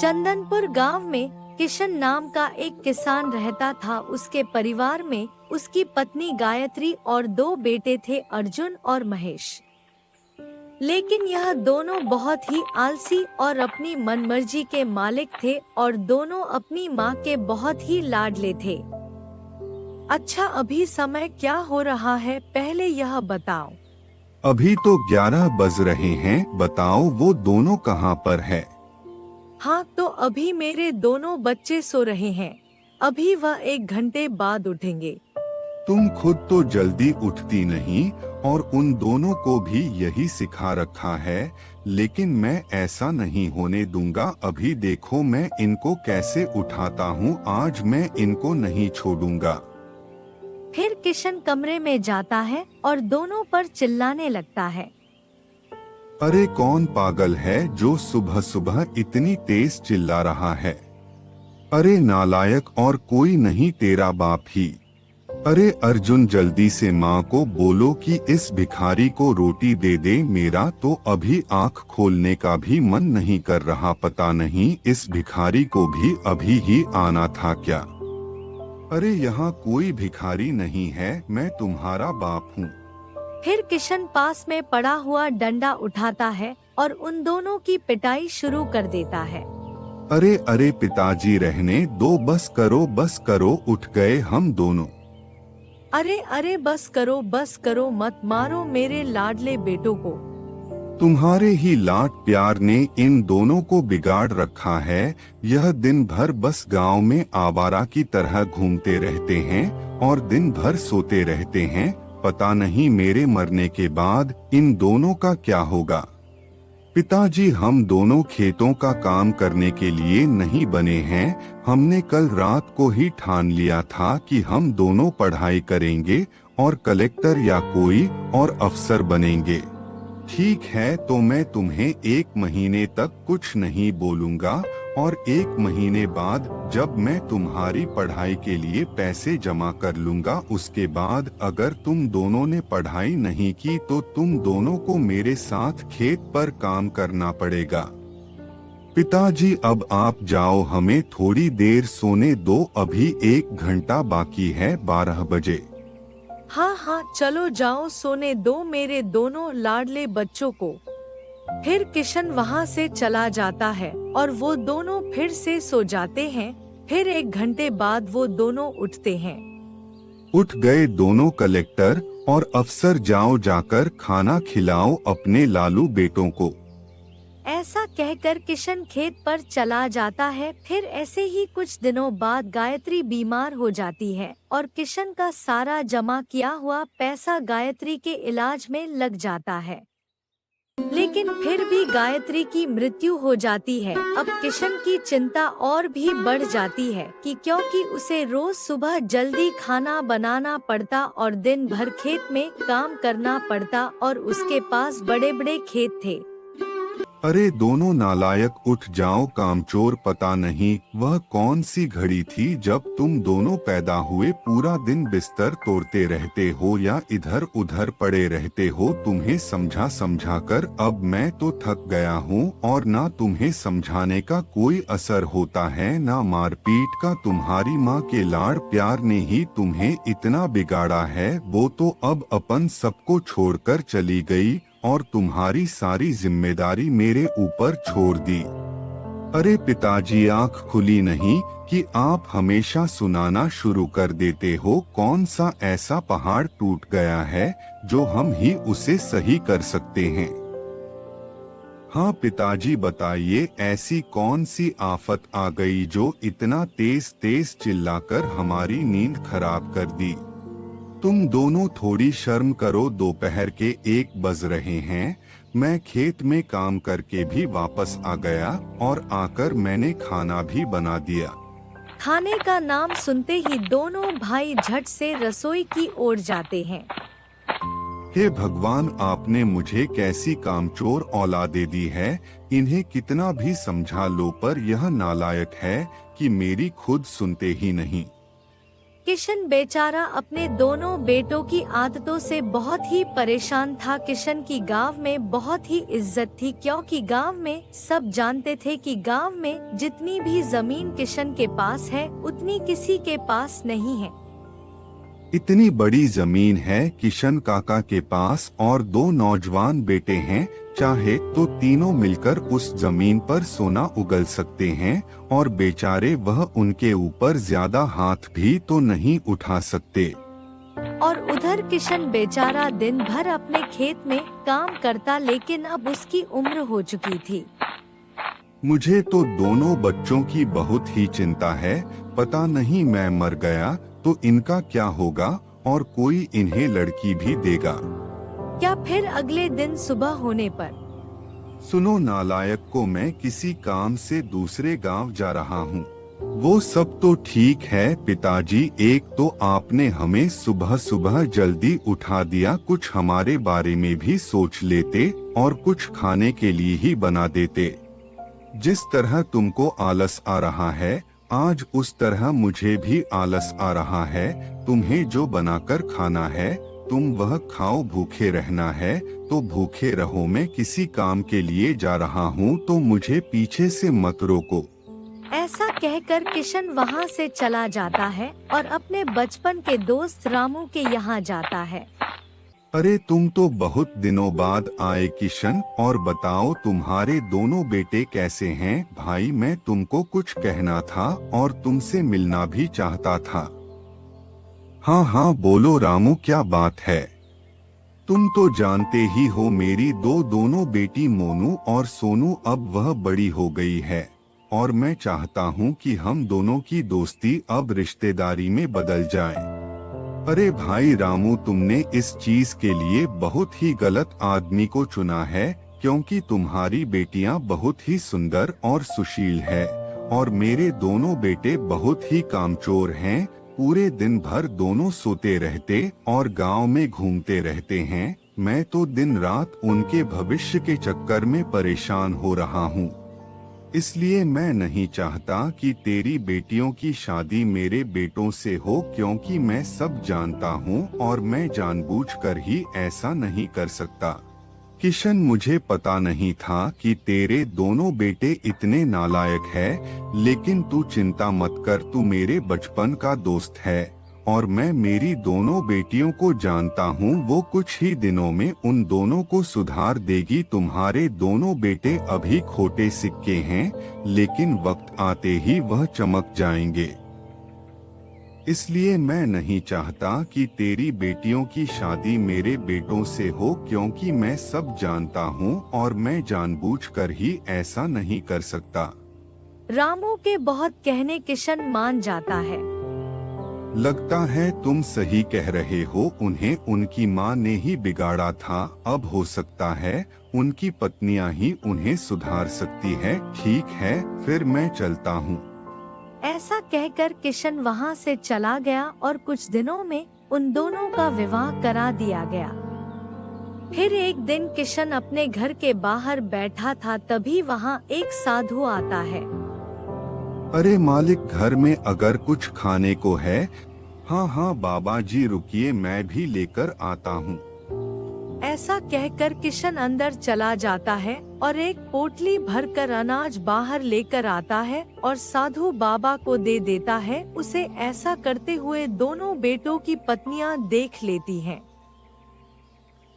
चंदनपुर गांव में किशन नाम का एक किसान रहता था। उसके परिवार में उसकी पत्नी गायत्री और 2 बेटे थे, अर्जुन और महेश। लेकिन यह दोनों बहुत ही आलसी और अपनी मनमर्जी के मालिक थे और दोनों अपनी माँ के बहुत ही लाडले थे। अच्छा, अभी समय क्या हो रहा है, पहले यह बताओ। अभी तो 11 बज रहे हैं, बताओ वो दोनों कहाँ पर है? हाँ, तो अभी मेरे दोनों बच्चे सो रहे हैं, अभी वह 1 घंटे बाद उठेंगे। तुम खुद तो जल्दी उठती नहीं और उन दोनों को भी यही सिखा रखा है, लेकिन मैं ऐसा नहीं होने दूंगा। अभी देखो मैं इनको कैसे उठाता हूँ, आज मैं इनको नहीं छोड़ूंगा। फिर किशन कमरे में जाता है और दोनों पर चिल्लाने लगता है। अरे कौन पागल है जो सुबह सुबह इतनी तेज चिल्ला रहा है? अरे नालायक, और कोई नहीं, तेरा बाप ही। अरे अर्जुन, जल्दी से माँ को बोलो कि इस भिखारी को रोटी दे दे। मेरा तो अभी आँख खोलने का भी मन नहीं कर रहा। पता नहीं इस भिखारी को भी अभी ही आना था क्या? अरे यहाँ कोई भिखारी नहीं है, मैं तुम्हारा बाप हूँ। फिर किशन पास में पड़ा हुआ डंडा उठाता है और उन दोनों की पिटाई शुरू कर देता है। अरे अरे पिताजी, रहने दो, बस करो, उठ गए हम दोनों। अरे अरे बस करो, मत मारो मेरे लाडले बेटों को। तुम्हारे ही लाड प्यार ने इन दोनों को बिगाड़ रखा है। यह दिन भर बस गांव में आवारा की तरह घूमते रहते हैं और दिन भर सोते रहते हैं। पता नहीं मेरे मरने के बाद इन दोनों का क्या होगा। पिताजी, हम दोनों खेतों का काम करने के लिए नहीं बने हैं। हमने कल रात को ही ठान लिया था कि हम दोनों पढ़ाई करेंगे और कलेक्टर या कोई और अफसर बनेंगे। ठीक है, तो मैं तुम्हें 1 महीने तक कुछ नहीं बोलूंगा और 1 महीने बाद जब मैं तुम्हारी पढ़ाई के लिए पैसे जमा कर लूंगा, उसके बाद अगर तुम दोनों ने पढ़ाई नहीं की तो तुम दोनों को मेरे साथ खेत पर काम करना पड़ेगा। पिताजी, अब आप जाओ, हमें थोड़ी देर सोने दो, अभी 1 घंटा बाकी है, 12 बजे। हाँ, चलो जाओ, सोने दो मेरे दोनों लाडले बच्चों को। फिर किशन वहाँ से चला जाता है और वो दोनों फिर से सो जाते हैं। फिर 1 घंटे बाद वो दोनों उठते हैं। उठ गए दोनों कलेक्टर और अफसर, जाओ जाकर खाना खिलाओ अपने लालू बेटों को। ऐसा कहकर किशन खेत पर चला जाता है। फिर ऐसे ही कुछ दिनों बाद गायत्री बीमार हो जाती है और किशन का सारा जमा किया हुआ पैसा गायत्री के इलाज में लग जाता है। लेकिन फिर भी गायत्री की मृत्यु हो जाती है। अब किशन की चिंता और भी बढ़ जाती है कि क्योंकि उसे रोज सुबह जल्दी खाना बनाना पड़ता और दिन भर खेत में काम करना पड़ता और उसके पास बड़े बड़े खेत थे। अरे दोनों नालायक, उठ जाओ कामचोर। पता नहीं वह कौन सी घड़ी थी जब तुम दोनों पैदा हुए। पूरा दिन बिस्तर तोड़ते रहते हो या इधर उधर पड़े रहते हो। तुम्हें समझा कर अब मैं तो थक गया हूँ और ना तुम्हें समझाने का कोई असर होता है, ना मारपीट का। तुम्हारी माँ के लाड़ प्यार ने ही तुम्हें इतना बिगाड़ा है। वो तो अब अपन सबको छोड़कर चली गई और तुम्हारी सारी जिम्मेदारी मेरे ऊपर छोड़ दी। अरे पिताजी, आँख खुली नहीं कि आप हमेशा सुनाना शुरू कर देते हो। कौन सा ऐसा पहाड़ टूट गया है जो हम ही उसे सही कर सकते हैं? हाँ पिताजी, बताइए, ऐसी कौन सी आफत आ गई जो इतना तेज तेज चिल्लाकर हमारी नींद खराब कर दी? तुम दोनों थोड़ी शर्म करो, दोपहर के 1 बज रहे हैं। मैं खेत में काम करके भी वापस आ गया और आकर मैंने खाना भी बना दिया। खाने का नाम सुनते ही दोनों भाई झट से रसोई की ओर जाते हैं। हे भगवान, आपने मुझे कैसी कामचोर औलाद दे दी है। इन्हें कितना भी समझा लो पर यह नालायक है कि मेरी खुद सुनते ही नहीं। किशन बेचारा अपने दोनों बेटों की आदतों से बहुत ही परेशान था। किशन की गांव में बहुत ही इज्जत थी, क्योंकि गांव में सब जानते थे कि गांव में जितनी भी जमीन किशन के पास है उतनी किसी के पास नहीं है। इतनी बड़ी जमीन है किशन काका के पास और दो नौजवान बेटे हैं, चाहे तो तीनों मिलकर उस जमीन पर सोना उगल सकते हैं और बेचारे वह उनके ऊपर ज्यादा हाथ भी तो नहीं उठा सकते। और उधर किशन बेचारा दिन भर अपने खेत में काम करता, लेकिन अब उसकी उम्र हो चुकी थी। मुझे तो दोनों बच्चों की बहुत ही चिंता है। पता नहीं मैं मर गया तो इनका क्या होगा और कोई इन्हें लड़की भी देगा क्या? फिर अगले दिन सुबह होने पर सुनो नालायक को, मैं किसी काम से दूसरे गांव जा रहा हूँ। वो सब तो ठीक है पिताजी, एक तो आपने हमें सुबह सुबह जल्दी उठा दिया, कुछ हमारे बारे में भी सोच लेते और कुछ खाने के लिए ही बना देते। जिस तरह तुमको आलस आ रहा है आज उस तरह मुझे भी आलस आ रहा है। तुम्हें जो बनाकर खाना है तुम वह खाओ, भूखे रहना है तो भूखे रहो। मैं किसी काम के लिए जा रहा हूँ तो मुझे पीछे से मत रोको। ऐसा कहकर किशन वहाँ से चला जाता है और अपने बचपन के दोस्त रामू के यहाँ जाता है। अरे तुम तो बहुत दिनों बाद आए किशन, और बताओ तुम्हारे दोनों बेटे कैसे हैं? भाई मैं तुमको कुछ कहना था और तुमसे मिलना भी चाहता था। हाँ हाँ बोलो रामू, क्या बात है? तुम तो जानते ही हो मेरी दोनों बेटी मोनू और सोनू अब वह बड़ी हो गई है और मैं चाहता हूँ कि हम दोनों की दोस्ती अब रिश्तेदारी में बदल जाए। अरे भाई रामू, तुमने इस चीज के लिए बहुत ही गलत आदमी को चुना है, क्योंकि तुम्हारी बेटियां बहुत ही सुंदर और सुशील है और मेरे दोनों बेटे बहुत ही कामचोर हैं। पूरे दिन भर दोनों सोते रहते और गांव में घूमते रहते हैं। मैं तो दिन रात उनके भविष्य के चक्कर में परेशान हो रहा हूँ। इसलिए मैं नहीं चाहता कि तेरी बेटियों की शादी मेरे बेटों से हो, क्योंकि मैं सब जानता हूँ और मैं जानबूझकर ही ऐसा नहीं कर सकता। किशन, मुझे पता नहीं था कि तेरे दोनों बेटे इतने नालायक हैं, लेकिन तू चिंता मत कर, तू मेरे बचपन का दोस्त है और मैं मेरी दोनों बेटियों को जानता हूँ। वो कुछ ही दिनों में उन दोनों को सुधार देगी। तुम्हारे दोनों बेटे अभी खोटे सिक्के हैं, लेकिन वक्त आते ही वह चमक जाएंगे। इसलिए मैं नहीं चाहता कि तेरी बेटियों की शादी मेरे बेटों से हो, क्योंकि मैं सब जानता हूँ और मैं जानबूझकर ही ऐसा नहीं कर सकता। रामू के बहुत कहने किशन मान जाता है। लगता है तुम सही कह रहे हो, उन्हें उनकी माँ ने ही बिगाड़ा था। अब हो सकता है उनकी पत्नियां ही उन्हें सुधार सकती है। ठीक है, फिर मैं चलता हूँ। ऐसा कहकर किशन वहाँ से चला गया और कुछ दिनों में उन दोनों का विवाह करा दिया गया। फिर एक दिन किशन अपने घर के बाहर बैठा था, तभी वहाँ एक साधु आता है। अरे मालिक, घर में अगर कुछ खाने को है? हाँ हाँ बाबा जी रुकिए, मैं भी लेकर आता हूँ। ऐसा कहकर किशन अंदर चला जाता है और एक पोटली भरकर अनाज बाहर लेकर आता है और साधु बाबा को दे देता है। उसे ऐसा करते हुए दोनों बेटों की पत्नियां देख लेती हैं।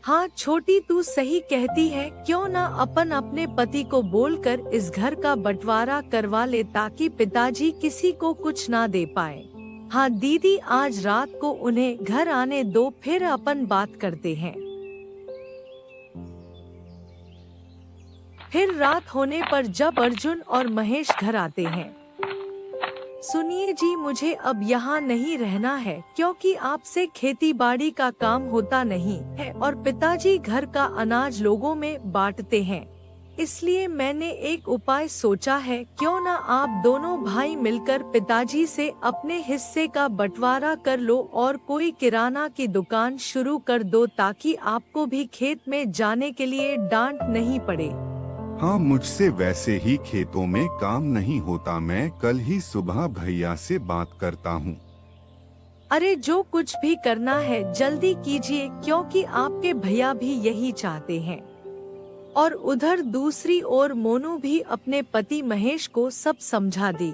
हाँ छोटी, तू सही कहती है, क्यों ना अपन अपने पति को बोलकर इस घर का बंटवारा करवा ले, ताकि पिताजी किसी को कुछ ना दे पाए। हाँ दीदी, आज रात को उन्हें घर आने दो, फिर अपन बात करते हैं। फिर रात होने पर जब अर्जुन और महेश घर आते हैं, सुनिए जी, मुझे अब यहाँ नहीं रहना है, क्योंकि आपसे खेती बाड़ी का काम होता नहीं है और पिताजी घर का अनाज लोगों में बांटते हैं। इसलिए मैंने एक उपाय सोचा है, क्यों ना आप दोनों भाई मिलकर पिताजी से अपने हिस्से का बंटवारा कर लो और कोई किराना की दुकान शुरू कर दो, ताकि आपको भी खेत में जाने के लिए डांट नहीं पड़े। हाँ, मुझसे वैसे ही खेतों में काम नहीं होता। मैं कल ही सुबह भैया से बात करता हूँ। अरे जो कुछ भी करना है जल्दी कीजिए, क्योंकि आपके भैया भी यही चाहते हैं। और उधर दूसरी ओर मोनू भी अपने पति महेश को सब समझा दी।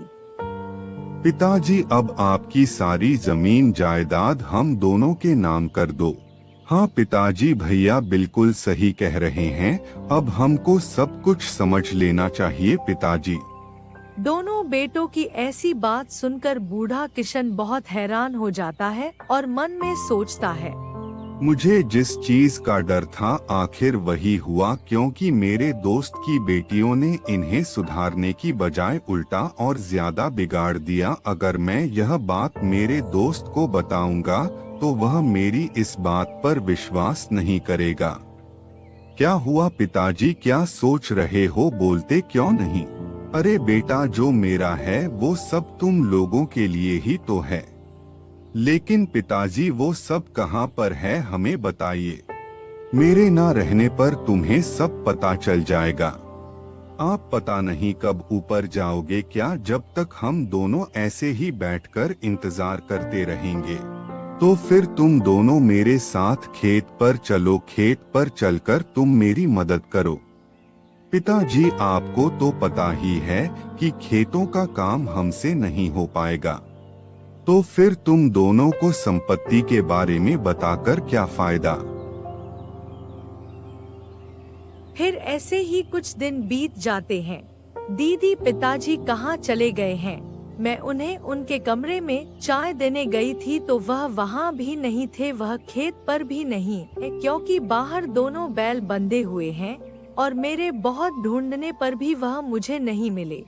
पिताजी, अब आपकी सारी जमीन जायदाद हम दोनों के नाम कर दो। हाँ पिताजी, भैया बिल्कुल सही कह रहे हैं, अब हमको सब कुछ समझ लेना चाहिए पिताजी। दोनों बेटों की ऐसी बात सुनकर बूढ़ा किशन बहुत हैरान हो जाता है और मन में सोचता है, मुझे जिस चीज का डर था आखिर वही हुआ, क्योंकि मेरे दोस्त की बेटियों ने इन्हें सुधारने की बजाय उल्टा और ज्यादा बिगाड़ दिया। अगर मैं यह बात मेरे दोस्त को बताऊंगा तो वह मेरी इस बात पर विश्वास नहीं करेगा। क्या हुआ पिताजी, क्या सोच रहे हो, बोलते क्यों नहीं? अरे बेटा, जो मेरा है वो सब तुम लोगों के लिए ही तो है। लेकिन पिताजी वो सब कहाँ पर है, हमें बताइए। मेरे ना रहने पर तुम्हें सब पता चल जाएगा। आप पता नहीं कब ऊपर जाओगे क्या, जब तक हम दोनों ऐसे ही बैठकर इंतजार करते रहेंगे। तो फिर तुम दोनों मेरे साथ खेत पर चलो, खेत पर चलकर तुम मेरी मदद करो। पिताजी, आपको तो पता ही है कि खेतों का काम हमसे नहीं हो पाएगा, तो फिर तुम दोनों को संपत्ति के बारे में बताकर क्या फायदा। फिर ऐसे ही कुछ दिन बीत जाते हैं। दीदी पिताजी कहाँ चले गए हैं? मैं उन्हें उनके कमरे में चाय देने गई थी तो वह वहाँ भी नहीं थे, वह खेत पर भी नहीं है, क्योंकि बाहर दोनों बैल बंधे हुए हैं और मेरे बहुत ढूंढने पर भी वह मुझे नहीं मिले।